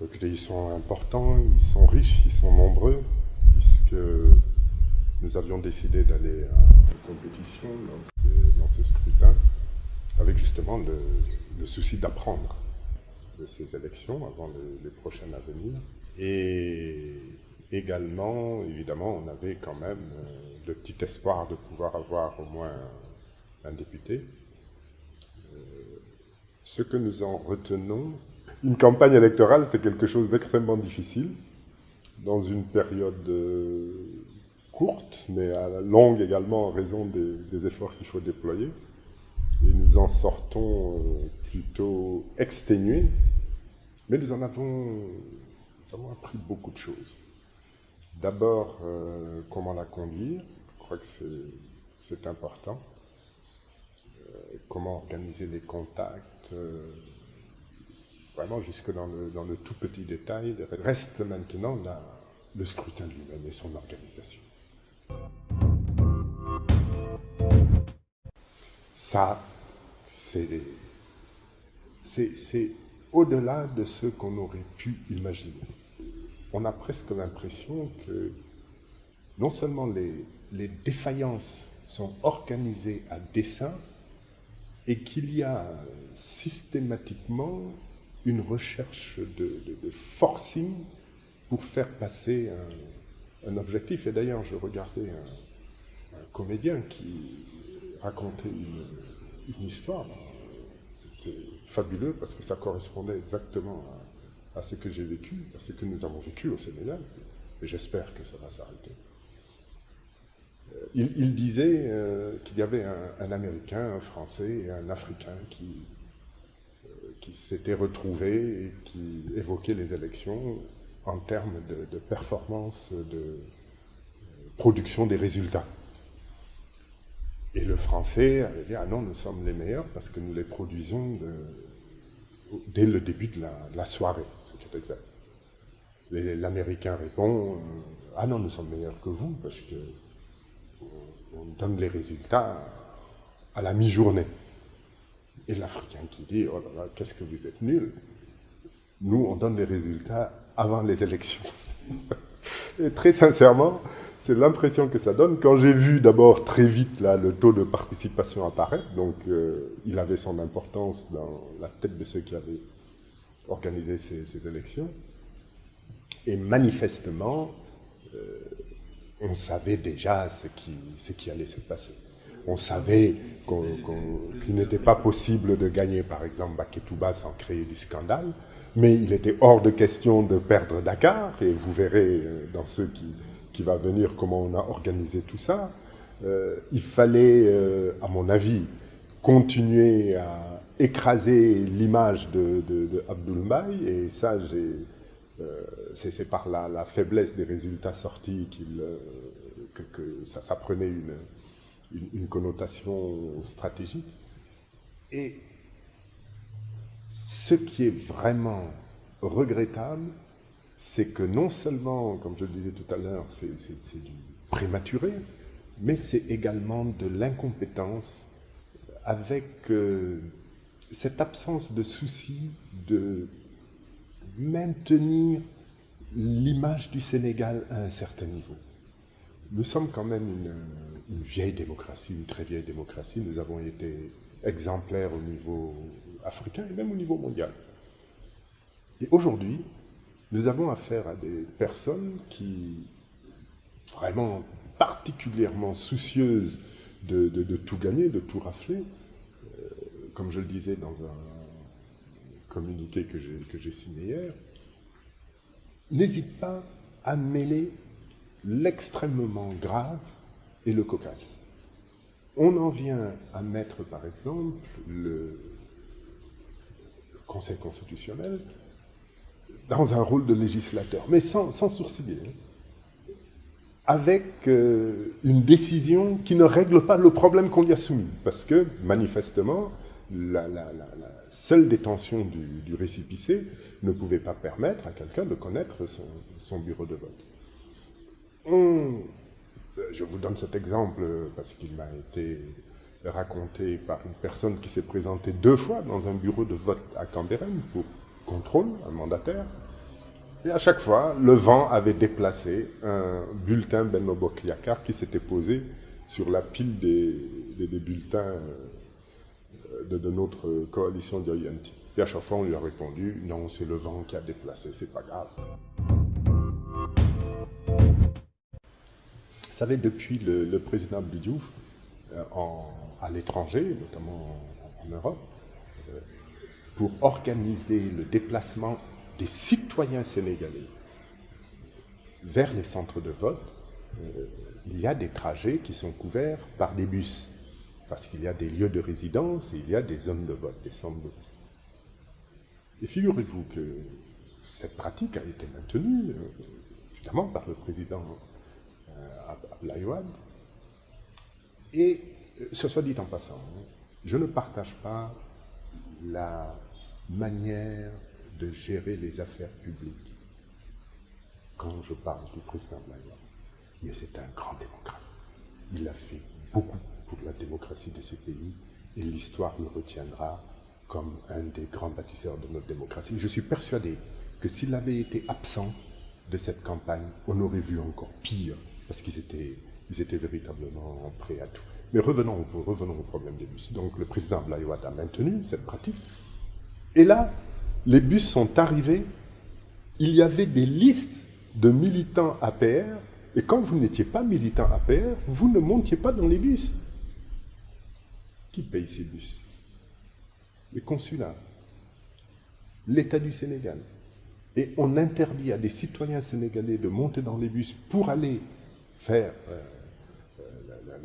Écoutez, ils sont importants, ils sont riches, ils sont nombreux, puisque nous avions décidé d'aller à une compétition dans ce scrutin, avec justement le souci d'apprendre de ces élections avant les prochaines à venir. Et également, évidemment, on avait quand même le petit espoir de pouvoir avoir au moins un député. Ce que nous en retenons, une campagne électorale, c'est quelque chose d'extrêmement difficile, dans une période courte, mais longue également en raison des efforts qu'il faut déployer. Et nous en sortons plutôt exténués, mais nous avons appris beaucoup de choses. D'abord, comment la conduire, je crois que c'est important. Comment organiser les contacts, vraiment jusque dans le tout petit détail. Reste maintenant le scrutin lui-même et son organisation. Ça, c'est au-delà de ce qu'on aurait pu imaginer. On a presque l'impression que non seulement les défaillances sont organisées à dessein, et qu'il y a systématiquement une recherche de forcing pour faire passer un objectif. Et d'ailleurs, je regardais un comédien qui racontait une histoire. C'était fabuleux parce que ça correspondait exactement à ce que j'ai vécu, à ce que nous avons vécu au Sénégal. Et j'espère que ça va s'arrêter. Il disait qu'il y avait un Américain, un Français et un Africain qui s'étaient retrouvés et qui évoquaient les élections en termes de performance, de production des résultats. Et le Français avait dit « Ah non, nous sommes les meilleurs parce que nous les produisons dès le début de la soirée », ce qui est exact. L'Américain répond « Ah non, nous sommes meilleurs que vous parce que on donne les résultats à la mi-journée. » Et l'Africain qui dit « Oh là là, qu'est-ce que vous êtes nuls. Nous, on donne les résultats avant les élections. » Et très sincèrement, c'est l'impression que ça donne. Quand j'ai vu d'abord très vite là, le taux de participation apparaître, donc il avait son importance dans la tête de ceux qui avaient organisé ces élections. Et manifestement, on savait déjà ce qui allait se passer. On savait qu'il n'était pas possible de gagner, par exemple, Baké-Touba sans créer du scandale, mais il était hors de question de perdre Dakar, et vous verrez dans ceux qui va venir comment on a organisé tout ça. Il fallait, à mon avis, continuer à écraser l'image de Abdoul Mbaye, et ça, c'est par la faiblesse des résultats sortis que ça prenait une connotation stratégique. Et ce qui est vraiment regrettable, c'est que non seulement, comme je le disais tout à l'heure, c'est du prématuré, mais c'est également de l'incompétence avec cette absence de souci de maintenir l'image du Sénégal à un certain niveau. Nous sommes quand même une vieille démocratie, une très vieille démocratie. Nous avons été exemplaires au niveau africain et même au niveau mondial. Et aujourd'hui, nous avons affaire à des personnes qui, vraiment particulièrement soucieuses de tout gagner, de tout rafler, comme je le disais dans un communiqué que j'ai signé hier, n'hésitent pas à mêler l'extrêmement grave et le cocasse. On en vient à mettre, par exemple, le Conseil constitutionnel dans un rôle de législateur, mais sans sourciller, avec une décision qui ne règle pas le problème qu'on lui a soumis, parce que, manifestement, la seule détention du récépissé ne pouvait pas permettre à quelqu'un de connaître son bureau de vote. Je vous donne cet exemple parce qu'il m'a été raconté par une personne qui s'est présentée 2 fois dans un bureau de vote à Cambérène pour contrôle, un mandataire. Et à chaque fois, le vent avait déplacé un bulletin Benno Bokk Yakaar qui s'était posé sur la pile des bulletins de notre coalition Dioyanti. Et à chaque fois, on lui a répondu, non, c'est le vent qui a déplacé, c'est pas grave. Vous savez, depuis le président Abdou Diouf, à l'étranger, notamment en Europe, pour organiser le déplacement des citoyens sénégalais vers les centres de vote, il y a des trajets qui sont couverts par des bus, parce qu'il y a des lieux de résidence et il y a des zones de vote, des centres de vote. Et figurez-vous que cette pratique a été maintenue, évidemment, par le président Abdoulaye Wade. Et, ce soit dit en passant, je ne partage pas la manière de gérer les affaires publiques quand je parle du président Abdoulaye Wade. Mais c'est un grand démocrate. Il a fait beaucoup pour la démocratie de ce pays et l'histoire le retiendra comme un des grands bâtisseurs de notre démocratie. Je suis persuadé que s'il avait été absent de cette campagne, on aurait vu encore pire, parce qu'ils étaient véritablement prêts à tout. Mais revenons au problème des bus. Donc le président Abdoulaye Wade a maintenu cette pratique. Et là, les bus sont arrivés, il y avait des listes de militants APR, et quand vous n'étiez pas militant APR, vous ne montiez pas dans les bus. Qui paye ces bus? Les consulats, l'État du Sénégal. Et on interdit à des citoyens sénégalais de monter dans les bus pour aller faire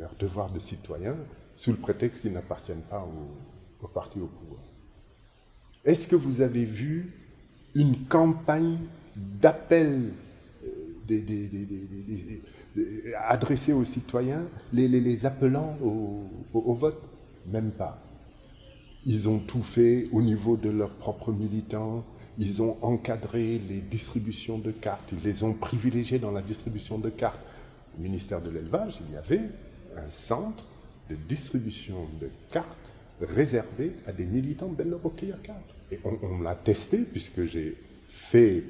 leur devoir de citoyen sous le prétexte qu'ils n'appartiennent pas au parti au pouvoir. Est-ce que vous avez vu une campagne d'appel adressée aux citoyens, les appelant au vote? Même pas. Ils ont tout fait au niveau de leurs propres militants, ils ont encadré les distributions de cartes, ils les ont privilégiés dans la distribution de cartes. Au ministère de l'Élevage, il y avait un centre de distribution de cartes réservé à des militants de Benno Bokk Yakaar. Et on l'a testé, puisque j'ai fait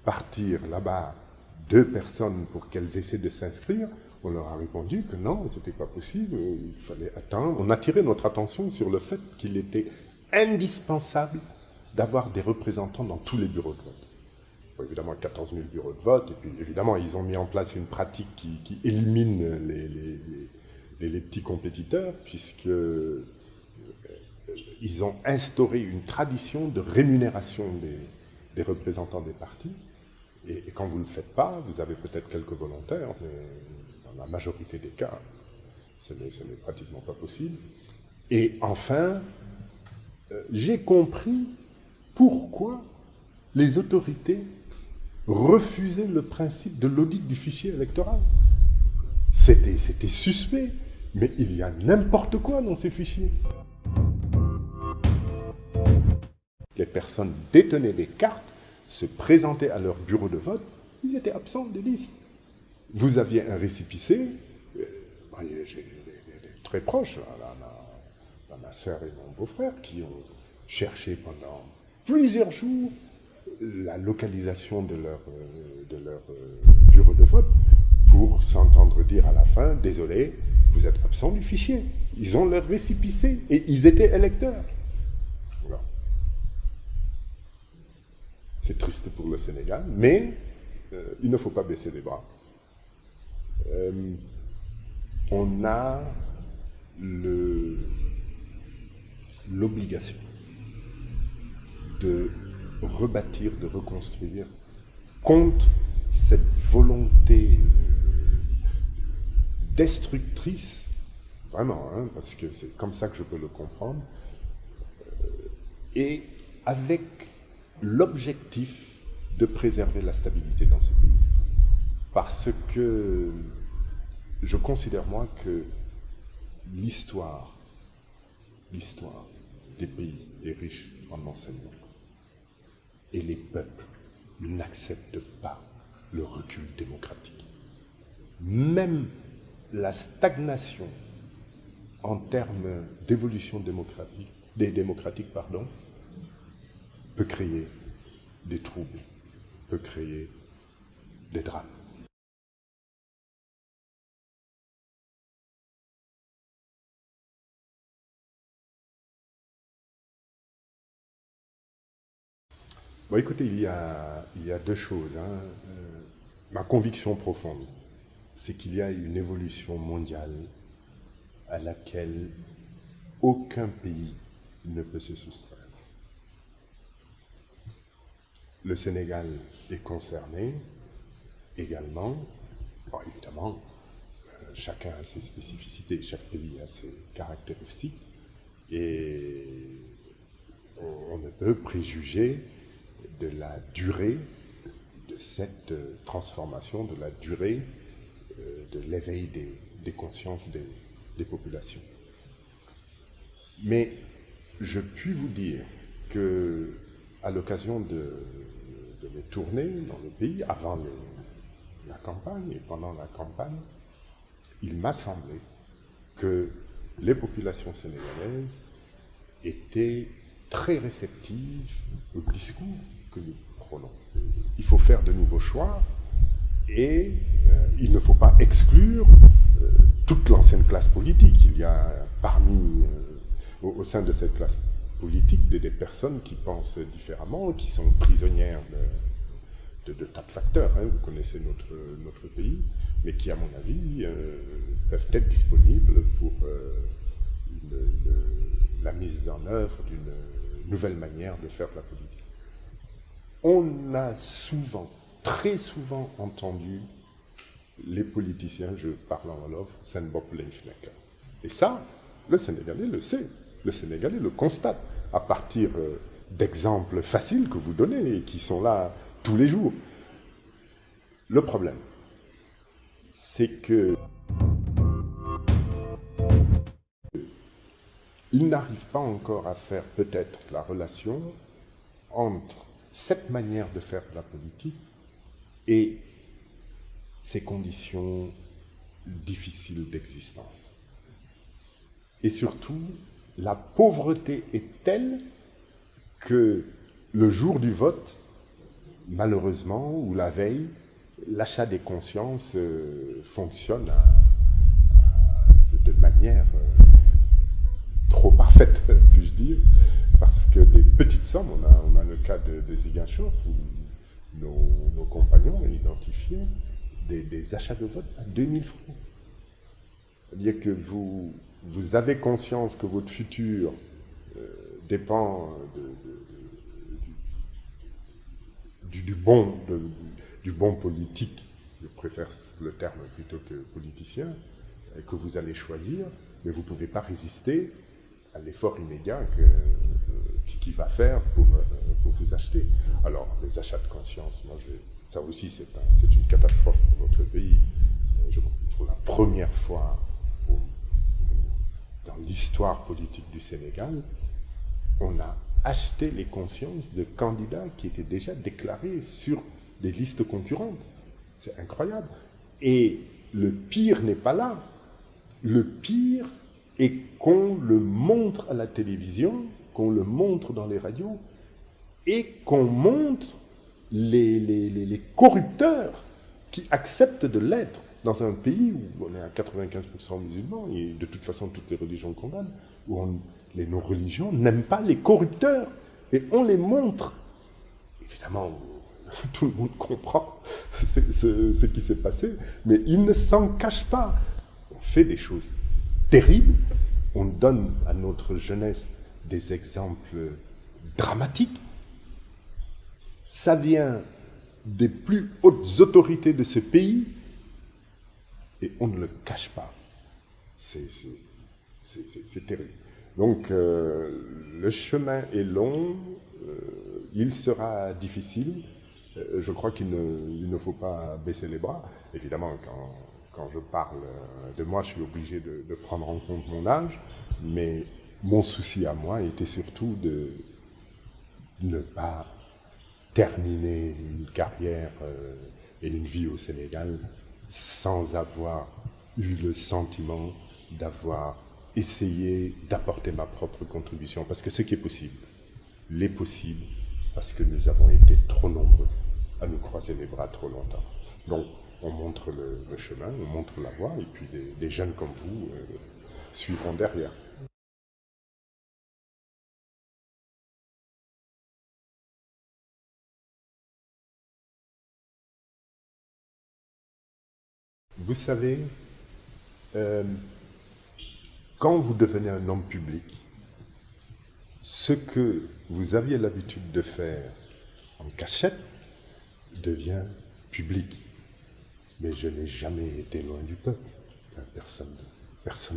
partir là-bas 2 personnes pour qu'elles essaient de s'inscrire. On leur a répondu que non, ce n'était pas possible, il fallait attendre. On a attiré notre attention sur le fait qu'il était indispensable d'avoir des représentants dans tous les bureaux de vote. Bon, évidemment, 14 000 bureaux de vote, et puis évidemment, ils ont mis en place une pratique qui élimine les petits compétiteurs, puisqu'ils ont instauré une tradition de rémunération des représentants des partis. Et quand vous ne le faites pas, vous avez peut-être quelques volontaires, mais dans la majorité des cas, ce n'est pratiquement pas possible. Et enfin, j'ai compris pourquoi les autorités refusaient le principe de l'audit du fichier électoral. C'était suspect, mais il y a n'importe quoi dans ces fichiers. Les personnes détenaient des cartes, se présentaient à leur bureau de vote, ils étaient absents des listes. Vous aviez un récépissé, j'ai très proches, ma sœur et mon beau-frère, qui ont cherché pendant plusieurs jours la localisation de leur bureau de vote pour s'entendre dire à la fin, désolé, vous êtes absent du fichier. Ils ont leur récépissé et ils étaient électeurs. Voilà. C'est triste pour le Sénégal, mais il ne faut pas baisser les bras. On a l'obligation de rebâtir, de reconstruire contre cette volonté destructrice, vraiment, hein, parce que c'est comme ça que je peux le comprendre, et avec l'objectif de préserver la stabilité dans ce pays. Parce que je considère, moi, que l'histoire des pays est riche en enseignements. Et les peuples n'acceptent pas le recul démocratique. Même la stagnation en termes d'évolution démocratique, peut créer des troubles. peut créer des drames. Bon, écoutez, il y a deux choses. Ma conviction profonde, c'est qu'il y a une évolution mondiale à laquelle aucun pays ne peut se soustraire. Le Sénégal est concerné également. Bon, évidemment, chacun a ses spécificités, chaque pays a ses caractéristiques, et on ne peut préjuger de la durée de cette transformation, de la durée de l'éveil des consciences des populations. Mais je puis vous dire que, à l'occasion de mes tournées dans le pays, avant la campagne et pendant la campagne, il m'a semblé que les populations sénégalaises étaient très réceptives au discours que nous prenons. Il faut faire de nouveaux choix et il ne faut pas exclure toute l'ancienne classe politique. Il y a parmi, au sein de cette classe politique, des personnes qui pensent différemment, qui sont prisonnières de tas de facteurs. Vous connaissez notre pays, mais qui, à mon avis, peuvent être disponibles pour la mise en œuvre d'une nouvelle manière de faire de la politique. On a souvent, très souvent entendu les politiciens, je parle en wolof, sen bopp lañ fi nekkal. Et ça, le Sénégalais le sait, le Sénégalais le constate à partir d'exemples faciles que vous donnez et qui sont là tous les jours. Le problème, c'est que il n'arrive pas encore à faire peut-être la relation entre cette manière de faire de la politique et ces conditions difficiles d'existence. Et surtout, la pauvreté est telle que le jour du vote, malheureusement, ou la veille, l'achat des consciences fonctionne de manière trop parfaite, puis-je dire, parce que des petites sommes, on a le cas de Ziguinchor, où nos compagnons ont identifié des achats de vote à 2000 francs. C'est-à-dire que vous avez conscience que votre futur dépend du bon politique, je préfère le terme plutôt que politicien, que vous allez choisir, mais vous ne pouvez pas résister à l'effort immédiat qui va faire pour vous acheter. Alors, les achats de conscience, ça aussi c'est une catastrophe pour notre pays. Pour la première fois dans l'histoire politique du Sénégal, on a acheté les consciences de candidats qui étaient déjà déclarés sur des listes concurrentes. C'est incroyable. Et le pire n'est pas là. Le pire est qu'on le montre à la télévision, qu'on le montre dans les radios, et qu'on montre les corrupteurs qui acceptent de l'être dans un pays où on est à 95% musulmans, et de toute façon toutes les religions condamnent, où les non-religions n'aiment pas les corrupteurs, et on les montre. Évidemment, tout le monde comprend ce qui s'est passé, mais ils ne s'en cachent pas. On fait des choses terribles, on donne à notre jeunesse des exemples dramatiques. Ça vient des plus hautes autorités de ce pays et on ne le cache pas. C'est terrible. Donc, le chemin est long, il sera difficile. Je crois qu'il ne faut pas baisser les bras. Évidemment, quand je parle de moi, je suis obligé de prendre en compte mon âge, mais mon souci à moi était surtout de ne pas terminer une carrière et une vie au Sénégal sans avoir eu le sentiment d'avoir essayé d'apporter ma propre contribution. Parce que ce qui est possible, l'est possible parce que nous avons été trop nombreux à nous croiser les bras trop longtemps. Donc, on montre le chemin, on montre la voie, et puis des jeunes comme vous suivront derrière. Vous savez, quand vous devenez un homme public, ce que vous aviez l'habitude de faire en cachette devient public. Mais je n'ai jamais été loin du peuple. Personne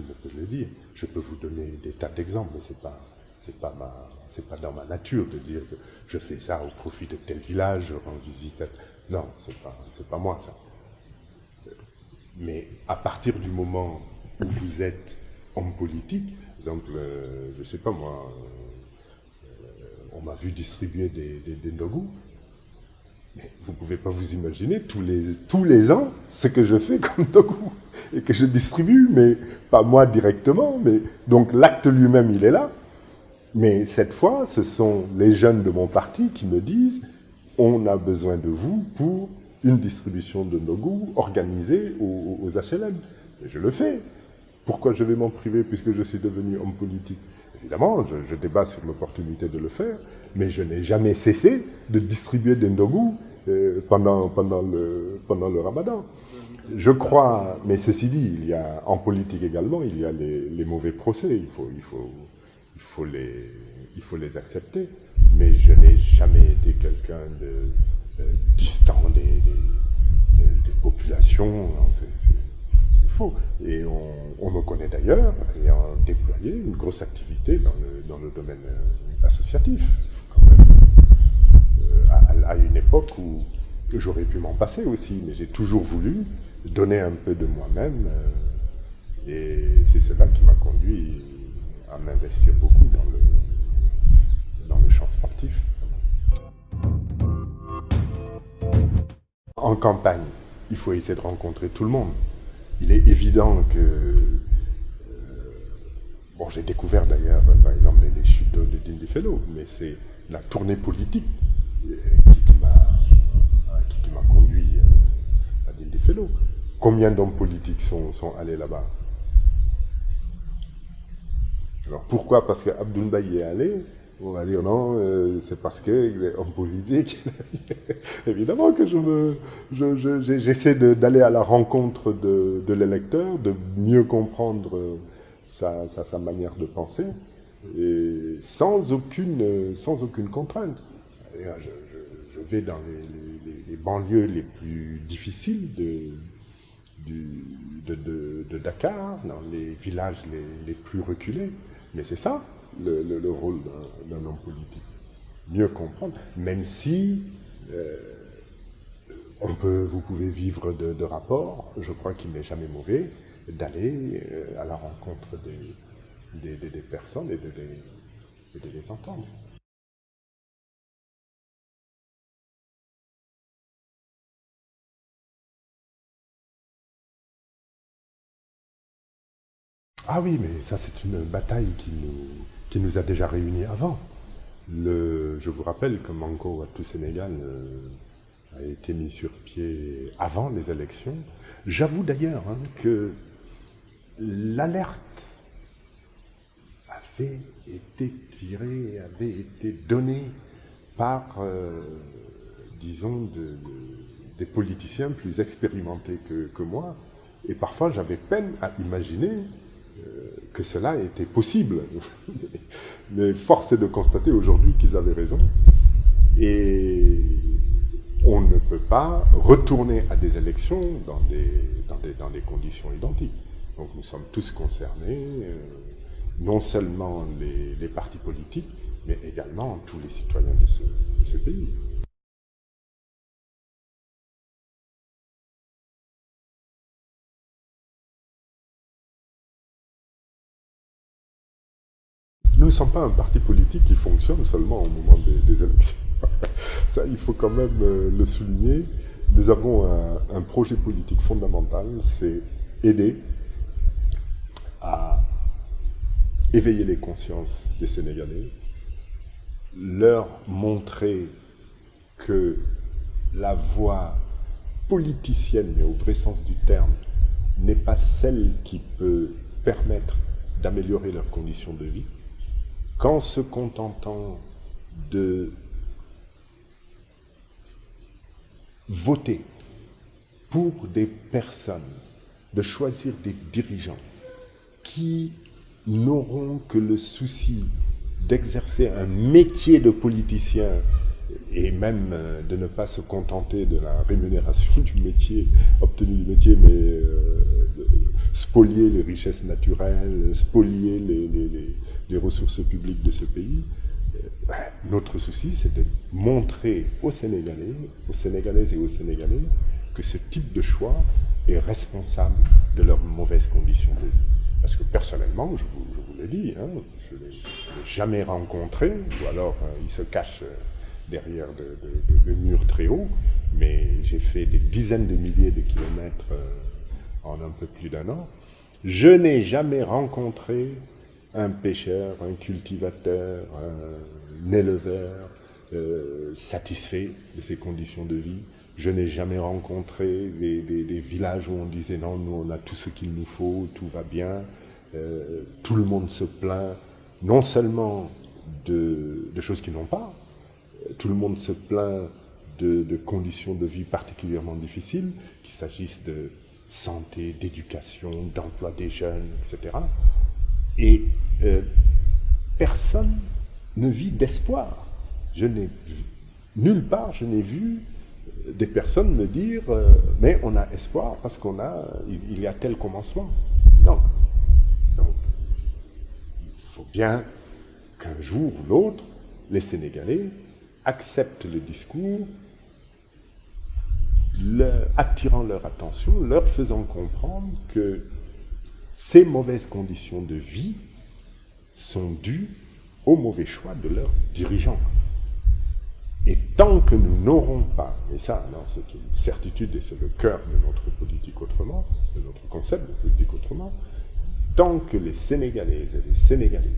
ne peut le dire. Je peux vous donner des tas d'exemples, mais c'est pas dans ma nature de dire que je fais ça au profit de tel village, je rends visite. Non, c'est pas moi ça. Mais à partir du moment où vous êtes homme politique, par exemple, je sais pas moi, on m'a vu distribuer des ndogou. Mais vous ne pouvez pas vous imaginer tous les ans ce que je fais comme ndogou et que je distribue, mais pas moi directement. Mais donc l'acte lui-même, il est là. Mais cette fois, ce sont les jeunes de mon parti qui me disent « on a besoin de vous pour une distribution de ndogou organisée aux HLM ». Et je le fais. Pourquoi je vais m'en priver puisque je suis devenu homme politique? Évidemment, je débat sur l'opportunité de le faire, mais je n'ai jamais cessé de distribuer des ndogou pendant le ramadan. Je crois, mais ceci dit, il y a, en politique également, il y a les mauvais procès, il faut les accepter, mais je n'ai jamais été quelqu'un de distant des populations. Il faut. Et on me connaît d'ailleurs ayant déployé une grosse activité dans le domaine associatif, quand même. À une époque où j'aurais pu m'en passer aussi, mais j'ai toujours voulu donner un peu de moi-même, et c'est cela qui m'a conduit à m'investir beaucoup dans le champ sportif. En campagne, il faut essayer de rencontrer tout le monde. Il est évident que... bon, j'ai découvert d'ailleurs, par exemple, les chutes de Dindi Fellow, mais c'est la tournée politique qui m'a conduit à Dindi Fellow. Combien d'hommes politiques sont allés là-bas? Alors pourquoi? Parce qu'Abdoul Mbaye y est allé? On va dire non, c'est parce qu'il est homme politique. Évidemment que j'essaie d'aller à la rencontre de l'électeur, de mieux comprendre sa manière de penser, et sans aucune contrainte. Je vais dans les banlieues les plus difficiles de Dakar, dans les villages les plus reculés. Mais c'est ça, le rôle d'un homme politique. Mieux comprendre, même si vous pouvez vivre de rapports, je crois qu'il n'est jamais mauvais d'aller à la rencontre des personnes et de les entendre. Ah oui, mais ça c'est une bataille qui nous a déjà réunis avant. Je vous rappelle que Manko Wattu Sénégal a été mis sur pied avant les élections. J'avoue d'ailleurs que l'alerte avait été tirée, avait été donnée par, disons, des politiciens plus expérimentés que moi. Et parfois j'avais peine à imaginer que cela était possible. Mais force est de constater aujourd'hui qu'ils avaient raison. Et on ne peut pas retourner à des élections dans des conditions identiques. Donc nous sommes tous concernés, non seulement les partis politiques, mais également tous les citoyens de ce pays. Nous ne sommes pas un parti politique qui fonctionne seulement au moment des élections. Ça, il faut quand même le souligner. Nous avons un projet politique fondamental, c'est aider à éveiller les consciences des Sénégalais, leur montrer que la voie politicienne, mais au vrai sens du terme, n'est pas celle qui peut permettre d'améliorer leurs conditions de vie, qu'en se contentant de voter pour des personnes, de choisir des dirigeants qui n'auront que le souci d'exercer un métier de politicien et même de ne pas se contenter de la rémunération du métier, obtenue du métier, mais spolier les richesses naturelles, spolier les ressources publiques de ce pays. Notre souci, c'est de montrer aux Sénégalais, aux Sénégalaises et aux Sénégalais que ce type de choix est responsable de leurs mauvaises conditions de vie. Parce que personnellement, je vous l'ai dit, hein, je ne l'ai jamais rencontré, ou alors il se cache derrière de murs très hauts, mais j'ai fait des dizaines de milliers de kilomètres en un peu plus d'1 an. Je n'ai jamais rencontré un pêcheur, un cultivateur, un éleveur satisfait de ses conditions de vie. Je n'ai jamais rencontré des villages où on disait non, nous on a tout ce qu'il nous faut, tout va bien. Tout le monde se plaint, non seulement de choses qu'ils n'ont pas, tout le monde se plaint de conditions de vie particulièrement difficiles, qu'il s'agisse de santé, d'éducation, d'emploi des jeunes, etc. Et personne ne vit d'espoir. Nulle part je n'ai vu des personnes me dire mais on a espoir parce il y a tel commencement. Non. Donc, il faut bien qu'un jour ou l'autre, les Sénégalais acceptent le discours, attirant leur attention, leur faisant comprendre que ces mauvaises conditions de vie sont dues au mauvais choix de leurs dirigeants. Et tant que nous n'aurons pas, et ça, c'est une certitude et c'est le cœur de notre politique autrement, de notre concept de politique autrement, tant que les Sénégalaises et les Sénégalais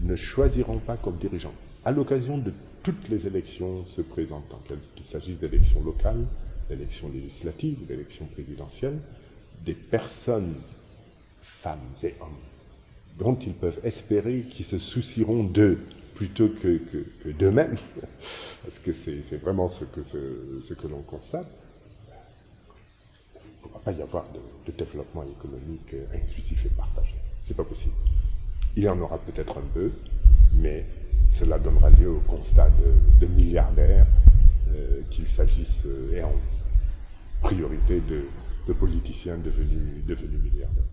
ne choisiront pas comme dirigeants, à l'occasion de toutes les élections se présentant, qu'il s'agisse d'élections locales, d'élections législatives, d'élections présidentielles, des personnes, femmes et hommes, dont ils peuvent espérer qu'ils se soucieront d'eux plutôt que d'eux-mêmes, parce que c'est vraiment ce que l'on constate. Il ne pourra pas y avoir de développement économique inclusif et partagé. C'est pas possible. Il y en aura peut-être un peu, mais cela donnera lieu au constat de milliardaires, qu'il s'agisse, et en priorité, de politiciens devenus milliardaires.